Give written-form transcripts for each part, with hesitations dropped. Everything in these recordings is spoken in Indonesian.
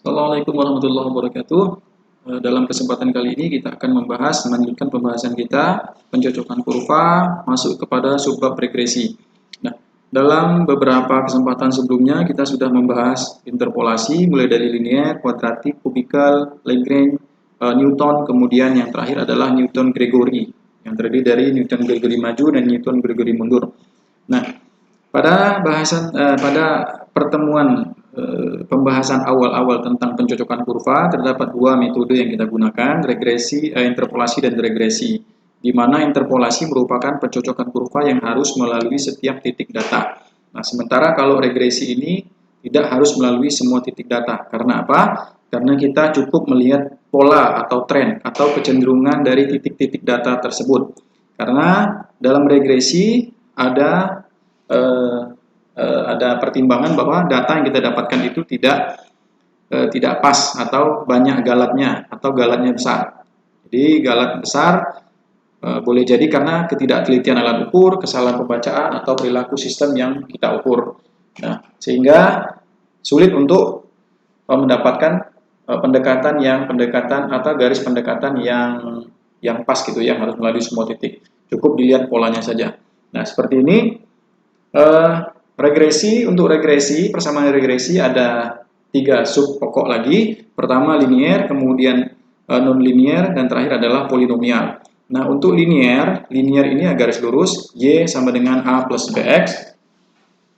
Assalamualaikum warahmatullahi wabarakatuh. Dalam kesempatan kali ini kita akan melanjutkan pembahasan kita pencocokan kurva masuk kepada subbab regresi. Nah, dalam beberapa kesempatan sebelumnya kita sudah membahas interpolasi mulai dari linear, kuadratik, kubikal, Lagrange, Newton, kemudian yang terakhir adalah Newton-Gregory yang terdiri dari Newton-Gregory maju dan Newton-Gregory mundur. Nah, pada pertemuan pembahasan awal-awal tentang pencocokan kurva, terdapat dua metode yang kita gunakan, interpolasi dan regresi, di mana interpolasi merupakan pencocokan kurva yang harus melalui setiap titik data. Nah, sementara kalau regresi ini tidak harus melalui semua titik data. Karena apa? Karena kita cukup melihat pola atau tren atau kecenderungan dari titik-titik data tersebut. Karena dalam regresi ada pertimbangan bahwa data yang kita dapatkan itu tidak pas atau banyak galatnya atau galatnya besar. Jadi galat besar boleh jadi karena ketidaktelitian alat ukur, kesalahan pembacaan atau perilaku sistem yang kita ukur. Nah, sehingga sulit untuk mendapatkan pendekatan atau garis pendekatan yang pas gitu, yang harus melalui semua titik. Cukup dilihat polanya saja. Nah, seperti ini. Untuk regresi, persamaan regresi ada 3 sub pokok lagi. Pertama linear, kemudian non-linear, dan terakhir adalah polinomial. Nah, untuk linear ini garis lurus, Y sama dengan A plus BX,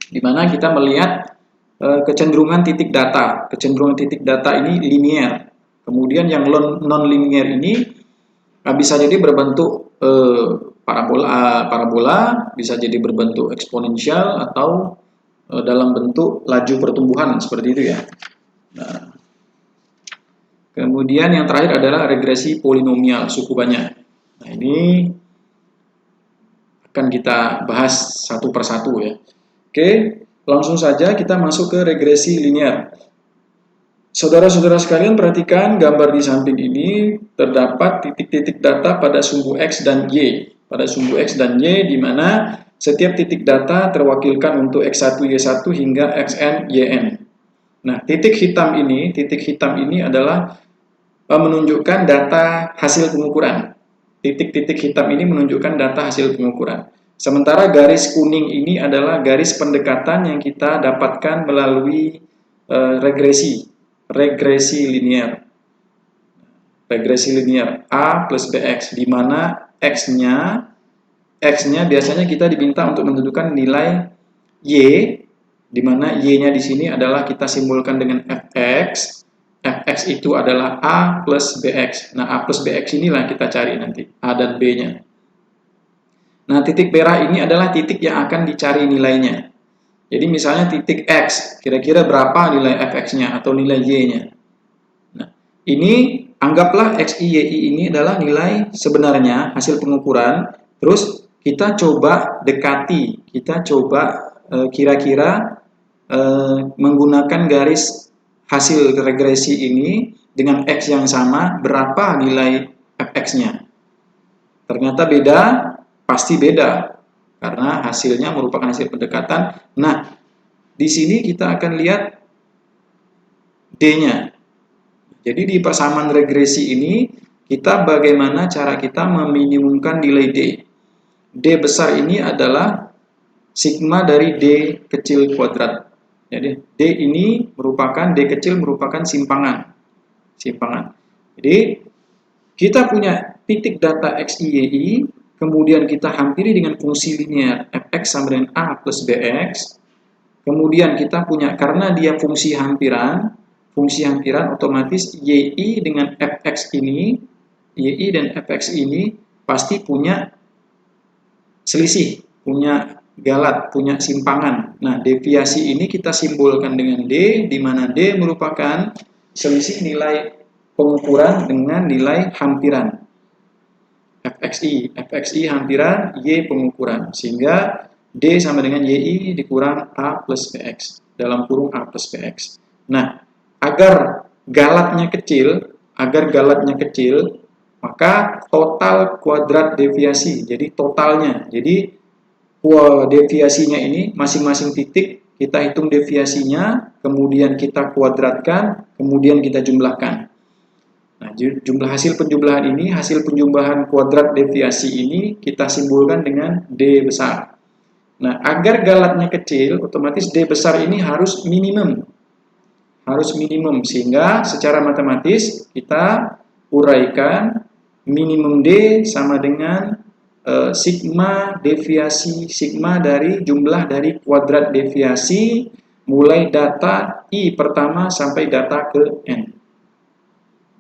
di mana kita melihat kecenderungan titik data. Kecenderungan titik data ini linear. Kemudian yang non-linear ini bisa jadi berbentuk parabola, bisa jadi berbentuk eksponensial atau dalam bentuk laju pertumbuhan seperti itu ya. Nah, kemudian yang terakhir adalah regresi polinomial suku banyak. Nah, ini akan kita bahas satu persatu ya. Oke, langsung saja kita masuk ke regresi linear. Saudara-saudara sekalian, perhatikan gambar di samping ini terdapat titik-titik data pada sumbu X dan Y. Pada sumbu X dan Y, di mana setiap titik data terwakilkan untuk X1, Y1 hingga Xn, Yn. Nah, titik hitam ini adalah menunjukkan data hasil pengukuran. Titik-titik hitam ini menunjukkan data hasil pengukuran. Sementara garis kuning ini adalah garis pendekatan yang kita dapatkan melalui regresi linear A plus BX, di mana X-nya biasanya kita diminta untuk menentukan nilai Y, di mana Y-nya di sini adalah kita simbolkan dengan Fx. Fx itu adalah A plus BX. Nah, A plus BX inilah kita cari nanti, A dan B-nya. Nah, titik merah ini adalah titik yang akan dicari nilainya. Jadi misalnya titik X, kira-kira berapa nilai Fx-nya atau nilai Y-nya. Nah, ini anggaplah XI, YI ini adalah nilai sebenarnya hasil pengukuran. Terus kita coba dekati, kita coba kira-kira menggunakan garis hasil regresi ini dengan X yang sama, berapa nilai Fx-nya. Ternyata beda, pasti beda. Karena hasilnya merupakan hasil pendekatan. Nah, di sini kita akan lihat D-nya. Jadi di persamaan regresi ini, bagaimana cara kita meminimumkan nilai D. D besar ini adalah sigma dari D kecil kuadrat. Jadi D kecil merupakan simpangan. Jadi kita punya titik data XI, YI, kemudian kita hampiri dengan fungsi linear Fx sama dengan A plus Bx. Kemudian kita punya, karena dia fungsi hampiran otomatis YI dengan Fx ini, YI dan Fx ini pasti punya selisih, punya galat, punya simpangan. Nah, deviasi ini kita simbolkan dengan D, di mana D merupakan selisih nilai pengukuran dengan nilai hampiran. Fxi hampiran, Y pengukuran. Sehingga D sama dengan YI dikurang A plus Bx, dalam kurung A plus Bx. Nah, agar galatnya kecil, maka total kuadrat deviasi, jadi totalnya. Jadi deviasinya ini masing-masing titik kita hitung deviasinya, kemudian kita kuadratkan, kemudian kita jumlahkan. Nah, jumlah hasil penjumlahan ini, hasil penjumlahan kuadrat deviasi ini kita simbolkan dengan D besar. Nah, agar galatnya kecil, otomatis D besar ini harus minimum. Harus minimum, sehingga secara matematis kita uraikan minimum D sama dengan sigma deviasi, sigma dari jumlah dari kuadrat deviasi mulai data I pertama sampai data ke N,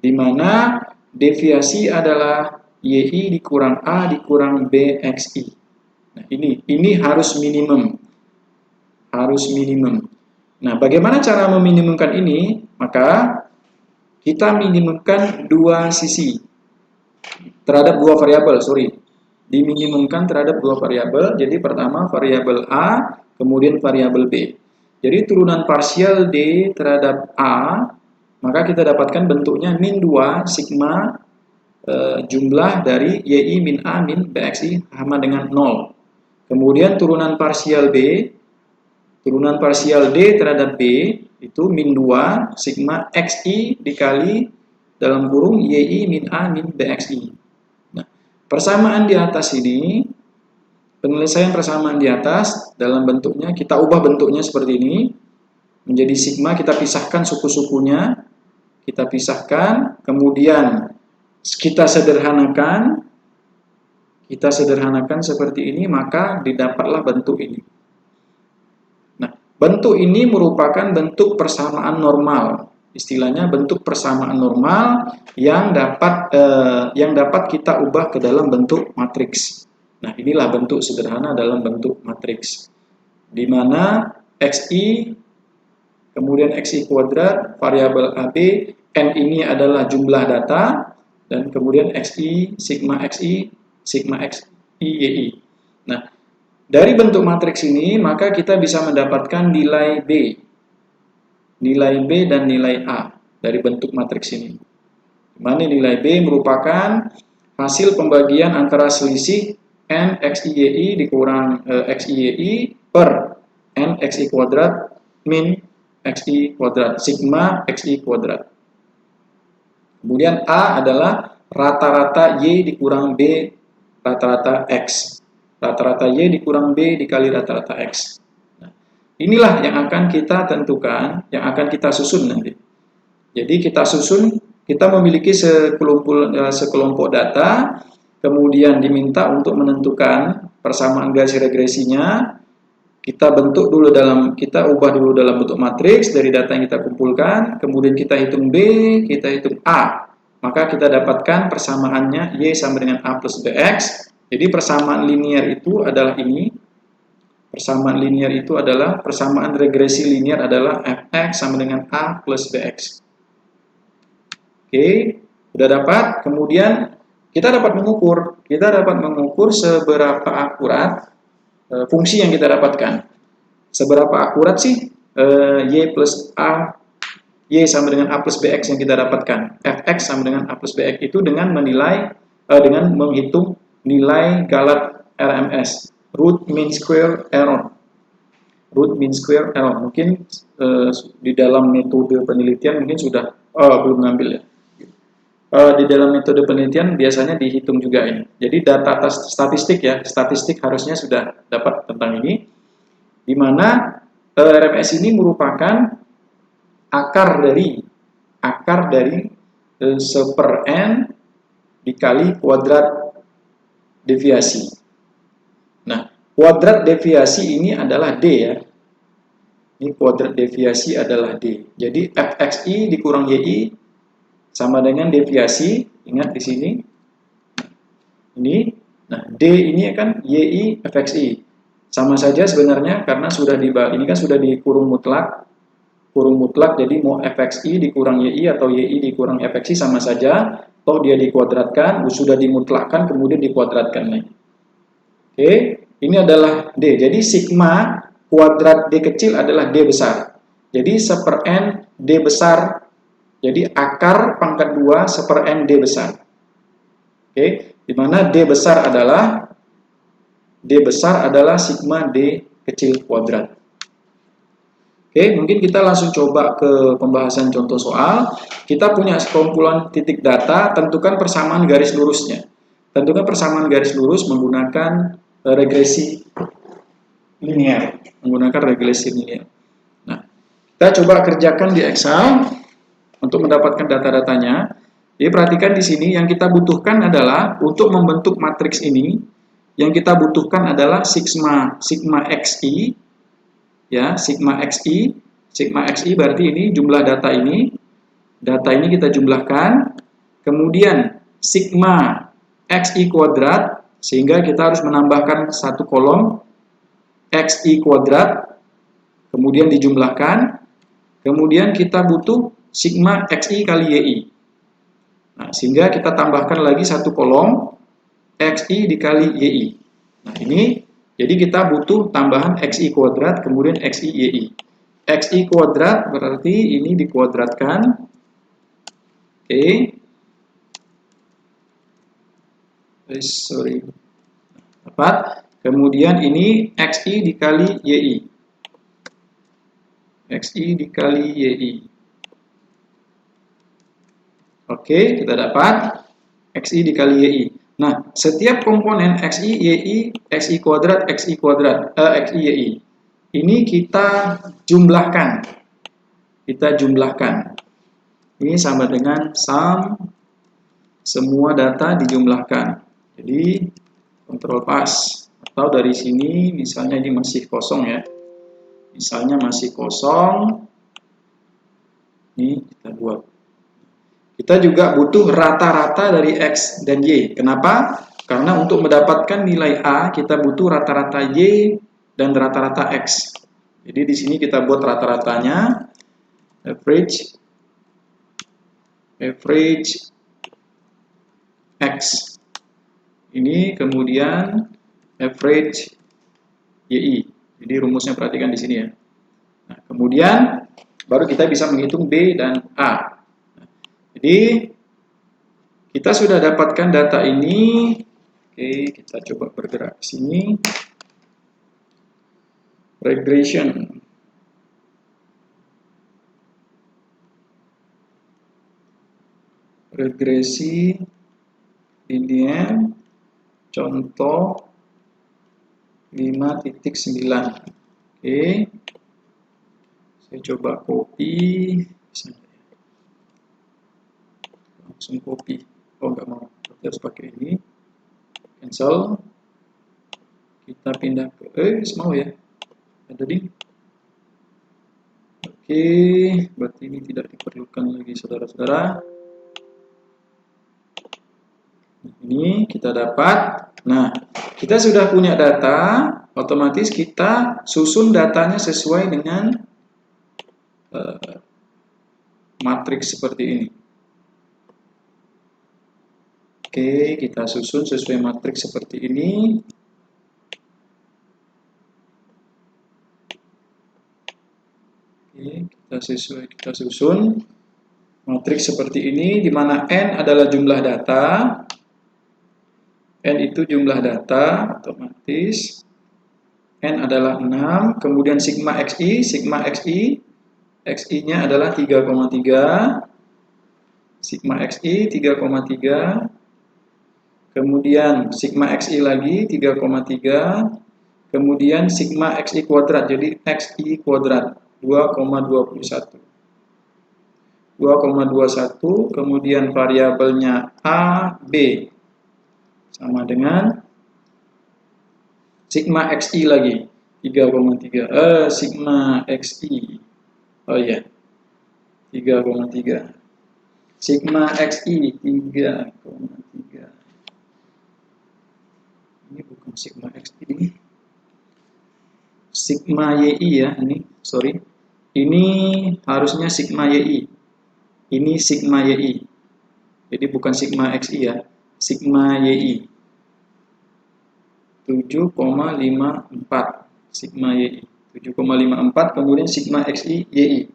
di mana deviasi adalah YI dikurang A dikurang BXI. Nah, ini harus minimum. Harus minimum. Nah, bagaimana cara meminimumkan ini? Maka kita minimumkan dua sisi terhadap dua variabel, diminimumkan terhadap dua variabel. Jadi pertama variabel A, kemudian variabel B. Jadi turunan parsial D terhadap A, maka kita dapatkan bentuknya min 2 sigma jumlah dari YI min A min BXI sama dengan 0. Kemudian turunan parsial B, turunan parsial D terhadap B itu min 2 sigma XI dikali dalam kurung YI min A min BXI. Nah, persamaan di atas ini, penyelesaian persamaan di atas dalam bentuknya, kita ubah bentuknya seperti ini, menjadi sigma, kita pisahkan suku-sukunya, kita pisahkan, kemudian kita sederhanakan seperti ini, maka didapatlah bentuk ini. Nah, bentuk ini merupakan bentuk persamaan normal. Istilahnya bentuk persamaan normal yang dapat kita ubah ke dalam bentuk matriks. Nah, inilah bentuk sederhana dalam bentuk matriks, di mana XI, kemudian XI kuadrat, variabel AB, N ini adalah jumlah data, dan kemudian XI, sigma XI YI. Nah, dari bentuk matriks ini, maka kita bisa mendapatkan nilai B. Nilai B dan nilai A dari bentuk matriks ini. Di mana nilai B merupakan hasil pembagian antara selisih N XI YI dikurang XI YI per N XI kuadrat min XI kuadrat, sigma XI kuadrat. Kemudian A adalah rata-rata Y dikurang B rata-rata X. Rata-rata Y dikurang B dikali rata-rata X. Nah, inilah yang akan kita tentukan, yang akan kita susun nanti. Jadi kita susun, kita memiliki sekelompok data, kemudian diminta untuk menentukan persamaan garis regresinya. Kita ubah dulu dalam bentuk matriks dari data yang kita kumpulkan, kemudian kita hitung B, kita hitung A. Maka kita dapatkan persamaannya Y sama dengan A plus BX. Jadi persamaan linear itu adalah ini. Persamaan linear itu adalah, persamaan regresi linear adalah Fx sama dengan A plus Bx. Oke, sudah dapat. Kemudian kita dapat mengukur seberapa akurat fungsi yang kita dapatkan. Seberapa akurat sih Y plus A, Y sama dengan A plus Bx yang kita dapatkan. Fx sama dengan A plus Bx itu dengan dengan menghitung nilai galat RMS, root mean square error. Root mean square error. Mungkin di dalam metode penelitian mungkin sudah belum ngambil ya. Di dalam metode penelitian biasanya dihitung juga ini. Jadi data statistik harusnya sudah dapat tentang ini. Di mana RMS ini merupakan akar dari 1/n dikali kuadrat deviasi. Nah, kuadrat deviasi ini adalah D ya. Ini kuadrat deviasi adalah D. Jadi Fxi dikurang YI sama dengan deviasi. Ingat di sini. Ini. Nah, D ini kan YI Fxi. Sama saja sebenarnya karena ini kan sudah di kurung mutlak. Kurung mutlak, jadi mau Fxi dikurang YI atau YI dikurang Fxi sama saja. Toh dia dikuadratkan, sudah dimutlakkan, kemudian dikuadratkan lagi. Oke, ini adalah D. Jadi sigma kuadrat D kecil adalah D besar. Jadi 1/n D besar. Jadi akar pangkat 2 1/n D besar. Oke, di mana D besar adalah sigma D kecil kuadrat. Oke, mungkin kita langsung coba ke pembahasan contoh soal. Kita punya sekumpulan titik data, tentukan persamaan garis lurusnya. Tentukan persamaan garis lurus menggunakan regresi linear. Nah, kita coba kerjakan di Excel untuk mendapatkan data-datanya. Jadi perhatikan di sini yang kita butuhkan adalah untuk membentuk matriks ini, yang kita butuhkan adalah sigma xi. Ya, sigma xi berarti ini jumlah data ini kita jumlahkan, kemudian sigma xi kuadrat, sehingga kita harus menambahkan satu kolom xi kuadrat, kemudian dijumlahkan, kemudian kita butuh sigma xi kali yi. Nah, sehingga kita tambahkan lagi satu kolom xi dikali yi. Nah, ini jadi kita butuh tambahan xi kuadrat, kemudian xi yi. Xi kuadrat berarti ini dikuadratkan. Oke. Sorry. Dapat. Kemudian ini xi dikali yi. Xi dikali yi. Oke, kita dapat xi dikali yi. Nah, setiap komponen xi, yi, xi kuadrat, xi yi. Ini kita jumlahkan. Ini sama dengan sum semua data dijumlahkan. Jadi, kontrol pas. Atau dari sini, misalnya ini masih kosong ya. Misalnya masih kosong. Ini kita buat. Kita juga butuh rata-rata dari X dan Y. Kenapa? Karena untuk mendapatkan nilai A, kita butuh rata-rata Y dan rata-rata X. Jadi di sini kita buat rata-ratanya. Average X. Ini kemudian average YI. Jadi rumusnya perhatikan di sini ya. Nah, kemudian baru kita bisa menghitung B dan A. Jadi kita sudah dapatkan data ini. Oke, kita coba bergerak ke sini. Regression. Regresi linear contoh 5.9. Oke. Saya coba copy. Langsung copy. Oh, nggak mau. Kita harus pakai ini. Cancel. Kita pindah ke mau ya. Ada di. Oke, berarti ini tidak diperlukan lagi saudara-saudara. Ini kita dapat. Nah, kita sudah punya data, otomatis kita susun datanya sesuai dengan matriks seperti ini. Oke, kita susun sesuai matriks seperti ini. Oke, kita susun matriks seperti ini, di mana N adalah jumlah data. N itu jumlah data, otomatis. N adalah 6, kemudian sigma xi, xi-nya adalah 3,3. Sigma xi 3,3. Kemudian sigma xi lagi 3,3. Kemudian sigma xi kuadrat, jadi xi kuadrat 2,21. 2,21, kemudian variabelnya A, B. Sama dengan sigma xi lagi 3,3. Sigma xi. Oh iya. 3,3. Sigma xi 3,3. Ini bukan sigma xi ini. Sigma yi ya, ini. Sorry. Ini harusnya sigma yi. Ini sigma yi. Jadi bukan sigma xi ya. Sigma yi 7,54 sigma yi 7,54, kemudian sigma xi yi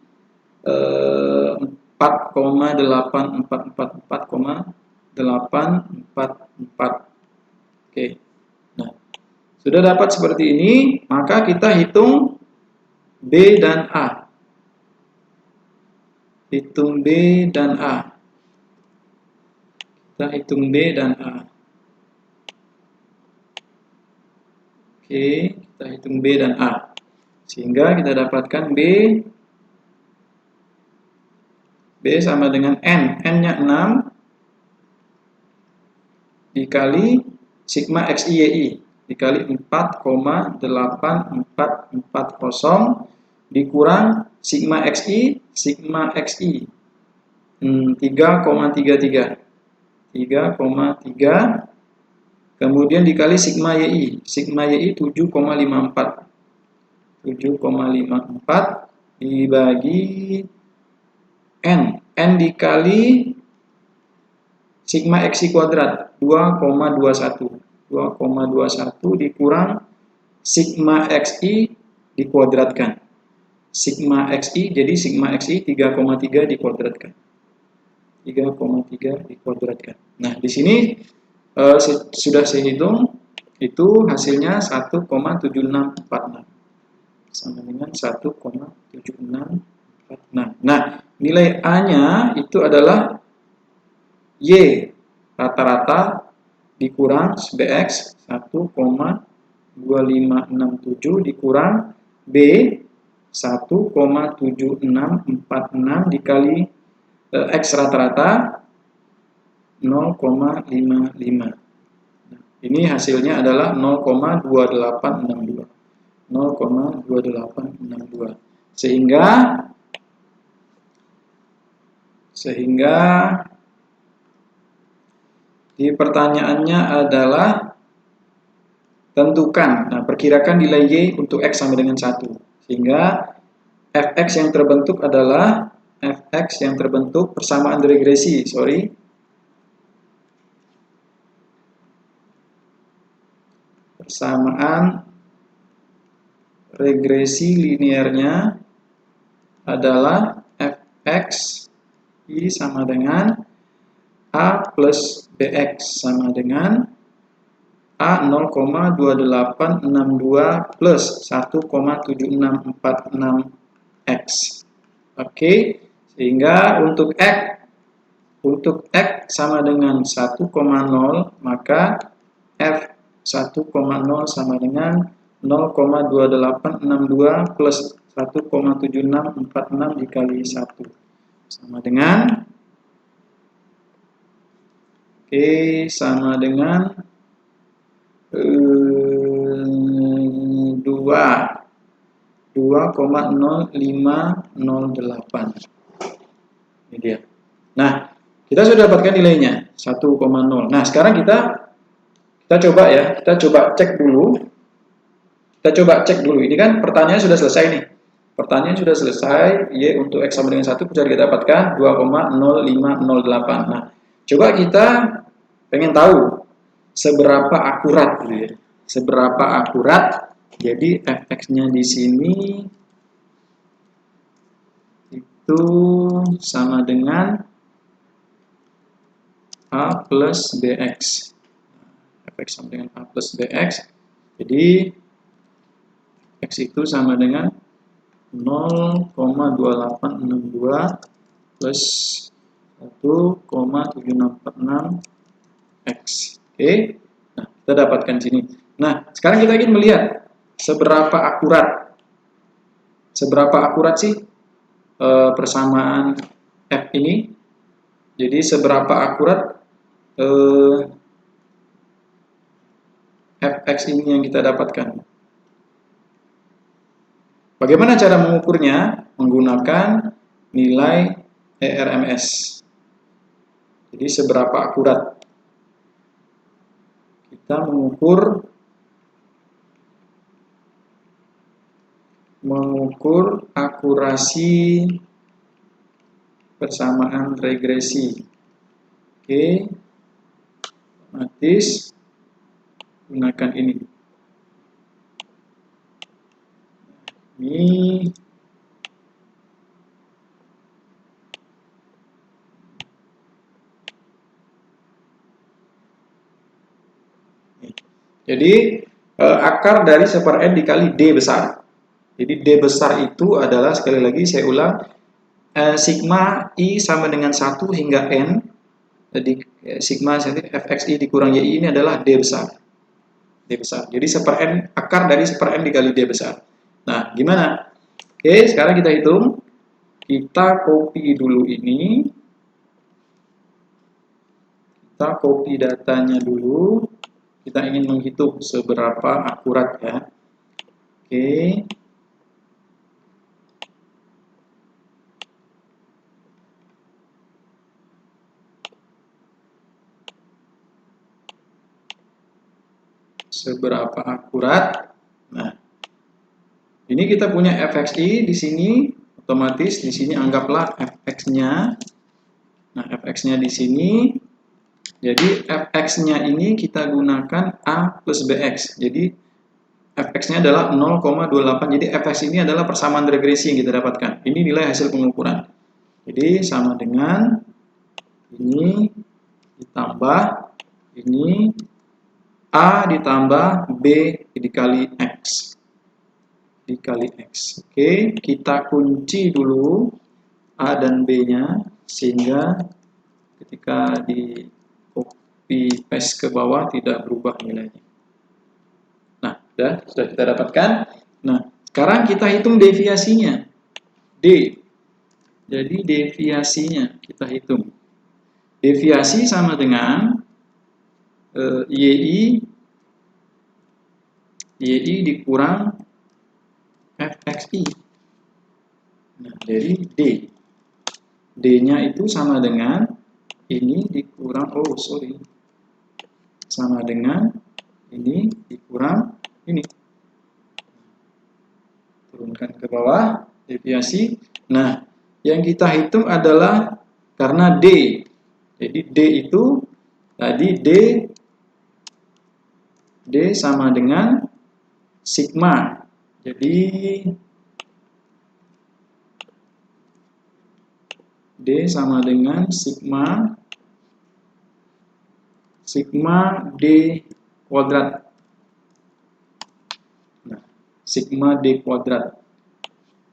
4,844,844. Oke. Nah, sudah dapat seperti ini, maka kita hitung B dan A. hitung B dan A. Kita hitung B dan A. Oke, kita hitung B dan A. Sehingga kita dapatkan B sama dengan N. N-nya 6 dikali sigma XI dikali 4,8440 dikurang sigma XI 3,33 kemudian dikali sigma YI 7,54 dibagi N dikali sigma XI kuadrat 2,21 dikurang sigma XI dikuadratkan. Sigma XI jadi sigma XI 3,3 dikuadratkan. 3,3 dikuadratkan. Nah, di sini sudah saya hitung, itu hasilnya 1,7646 sama dengan 1,7646. Nah, nilai A-nya itu adalah Y rata-rata dikurang BX 1,2567 dikurang B 1,7646 dikali X rata-rata 0,55. Ini hasilnya adalah 0,2862. 0,2862. Sehingga di pertanyaannya adalah tentukan, perkirakan nilai Y untuk X sama dengan 1. Sehingga Fx yang terbentuk adalah Fx yang terbentuk persamaan regresi, persamaan regresi linearnya adalah Fx I sama dengan A plus Bx sama dengan A 0,2862 plus 1,7646 X. Oke, sehingga untuk X sama dengan 1,0, maka F 1,0 sama dengan 0,2862 plus 1,7646 dikali 1 sama dengan sama dengan 2,0508. Ini dia. Nah, kita sudah dapatkan nilainya 1,0. Nah, sekarang kita coba ya, kita coba cek dulu. Ini kan pertanyaannya sudah selesai nih. Pertanyaan sudah selesai, Y untuk X sama dengan 1 bisa kita dapatkan 2,0508. Nah, coba kita pengen tahu seberapa akurat gitu ya. Seberapa akurat. Jadi Fx-nya di sini itu sama dengan A plus Bx. Fx sama dengan A plus Bx. Jadi X itu sama dengan 0,2862 plus 1,7646 X. Oke. Nah, kita dapatkan sini. Nah, sekarang kita ingin melihat seberapa akurat sih persamaan F ini. Jadi seberapa akurat Fx ini yang kita dapatkan. Bagaimana cara mengukurnya? Menggunakan nilai ERMS. Jadi seberapa akurat kita mengukur akurasi persamaan regresi. Oke, otomatis gunakan ini. Jadi akar dari 1/n dikali D besar. Jadi D besar itu adalah, sekali lagi saya ulang, sigma I sama dengan 1 hingga N. Jadi sigma fxi dikurang yi ini adalah D besar. D besar. Jadi 1/n, akar dari 1/n dikali D besar. Nah, gimana? Oke, sekarang kita hitung. Kita copy dulu ini. Kita copy datanya dulu. Kita ingin menghitung seberapa akurat ya. Oke. Seberapa akurat? Nah, ini kita punya fxi di sini, otomatis di sini anggaplah fx-nya. Nah, fx-nya di sini. Jadi fx-nya ini kita gunakan a plus bx. Jadi fx-nya adalah 0,28. Jadi fx ini adalah persamaan regresi yang kita dapatkan. Ini nilai hasil pengukuran. Jadi sama dengan ini ditambah ini A ditambah B dikali X. Dikali X. Oke, kita kunci dulu A dan B-nya sehingga ketika di copy paste ke bawah tidak berubah nilainya. Nah, sudah kita dapatkan. Nah, sekarang kita hitung deviasinya. D. Jadi deviasinya kita hitung. Deviasi sama dengan YI dikurang FXI. Nah, dari D. D-nya itu sama dengan ini dikurang, sama dengan ini dikurang ini. Turunkan ke bawah, deviasi. Nah, yang kita hitung adalah karena D. Jadi D itu tadi D sama dengan sigma. Jadi D sama dengan sigma D kuadrat. Nah, sigma D kuadrat.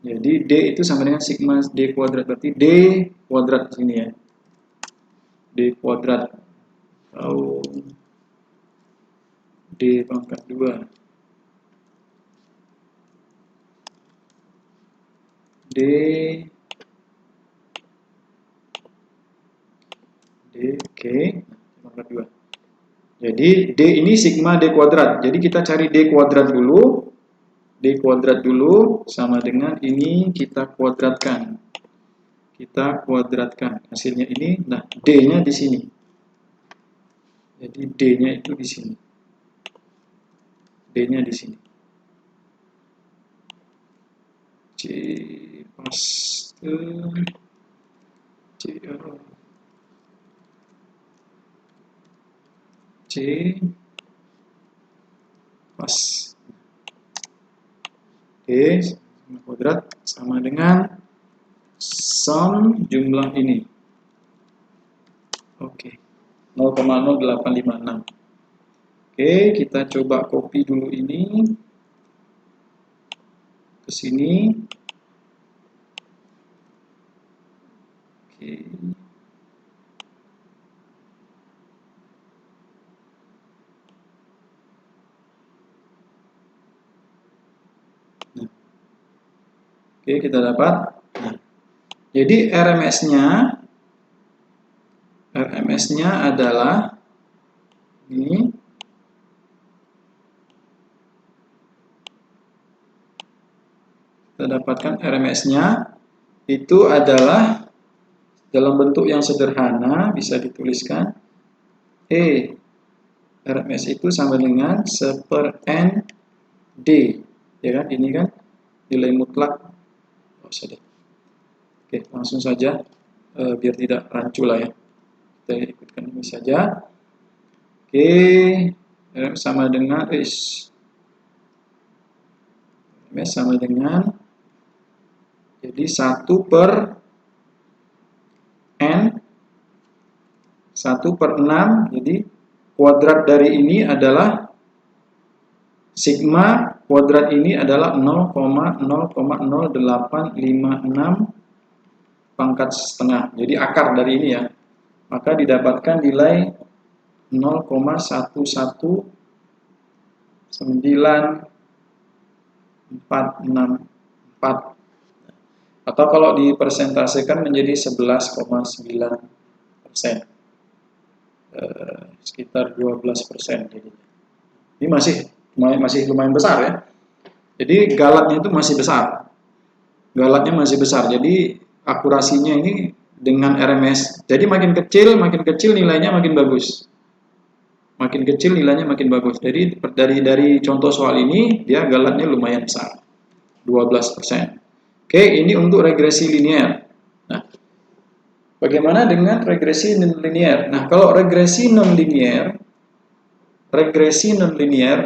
Jadi D itu sama dengan sigma D kuadrat, berarti D kuadrat sini ya. D kuadrat atau D pangkat 2. D oke, pangkat 2. Jadi D ini sigma D kuadrat. Jadi kita cari D kuadrat dulu. D kuadrat dulu sama dengan ini kita kuadratkan. Kita kuadratkan. Hasilnya ini, nah D-nya di sini. Jadi D-nya itu di sini. D-nya di sini. C paste C pas D kuadrat sama dengan sum jumlah ini. Oke. 0,0856. Oke, kita coba copy dulu ini ke sini. Oke. Oke, kita dapat. Nah, jadi RMS-nya adalah ini. Kita dapatkan RMS-nya itu adalah dalam bentuk yang sederhana, bisa dituliskan RMS itu sama dengan 1/n D, ya kan? Ini kan nilai mutlak. Oke, langsung saja biar tidak rancu lah ya. Kita ikutkan ini saja. Oke, sama dengan RMS sama dengan jadi 1/n 1/6. Jadi kuadrat dari ini adalah sigma kuadrat ini adalah 0,00856 pangkat setengah. Jadi akar dari ini ya. Maka didapatkan nilai 0,11944, atau kalau dipersentasekan menjadi 11,9%, sekitar 12%. Ini masih lumayan besar ya. Jadi galatnya itu masih besar. Galatnya masih besar. Jadi akurasinya ini dengan RMS. Jadi makin kecil nilainya makin bagus. Makin kecil nilainya makin bagus. Jadi dari contoh soal ini dia galatnya lumayan besar. 12%. Oke, ini untuk regresi linear. Nah, bagaimana dengan regresi non-linear? Nah, kalau regresi non-linear,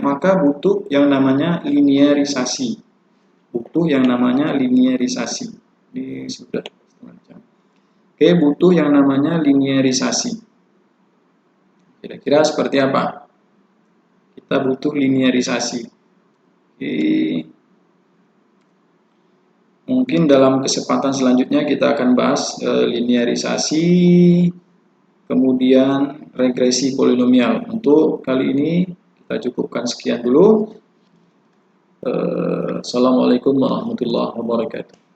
maka butuh yang namanya linearisasi. Ini sudah setengah jam. Oke, butuh yang namanya linearisasi. Kira-kira seperti apa? Kita butuh linearisasi. Oke. Mungkin dalam kesempatan selanjutnya kita akan bahas linearisasi, kemudian regresi polinomial. Untuk kali ini kita cukupkan sekian dulu. Assalamualaikum warahmatullahi wabarakatuh.